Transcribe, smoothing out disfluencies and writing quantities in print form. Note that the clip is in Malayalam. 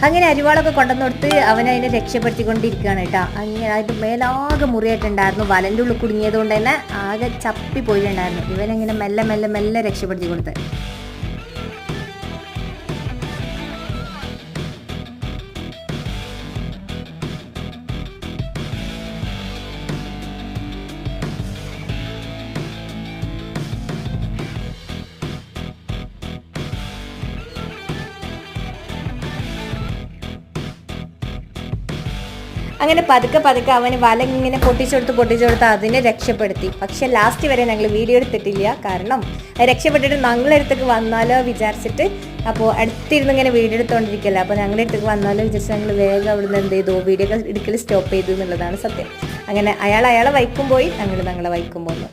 അങ്ങനെ അരിവാളൊക്കെ കൊണ്ടുവന്ന് കൊടുത്ത് അവനതിനെ രക്ഷപ്പെടുത്തിക്കൊണ്ടിരിക്കുകയാണ് കേട്ടോ. അങ്ങനെ അതിൻ്റെ മേലാകെ മുറിയായിട്ടുണ്ടായിരുന്നു. വലൻ്റെ ഉള്ളിൽ കുടുങ്ങിയത് കൊണ്ട് തന്നെ ആകെ ചപ്പി പോയിട്ടുണ്ടായിരുന്നു. ഇവനെങ്ങനെ മെല്ലെ മെല്ലെ മെല്ലെ രക്ഷപ്പെടുത്തി കൊടുത്ത്. അങ്ങനെ പതുക്കെ പതുക്കെ അവന് വല ഇങ്ങനെ പൊട്ടിച്ചെടുത്ത് അതിനെ രക്ഷപ്പെടുത്തി. പക്ഷെ ലാസ്റ്റ് വരെ ഞങ്ങൾ വീഡിയോ എടുത്തിട്ടില്ല. കാരണം രക്ഷപ്പെട്ടിട്ട് ഞങ്ങളുടെ അടുത്തേക്ക് വന്നാലോ വിചാരിച്ചിട്ട്. അപ്പോൾ അടുത്തിരുന്ന് ഇങ്ങനെ വീഡിയോ എടുത്തുകൊണ്ടിരിക്കല്ലോ. അപ്പോൾ ഞങ്ങളുടെ അടുത്തേക്ക് വന്നാലോ വിചാരിച്ച് ഞങ്ങൾ വേഗം അവിടുന്ന് എന്ത് ചെയ്തു, വീഡിയോ എടുക്കൽ സ്റ്റോപ്പ് ചെയ്തു എന്നുള്ളതാണ് സത്യം. അങ്ങനെ അയാളെ വൈക്കും പോയി, ഞങ്ങളെ വൈക്കും പോന്നു.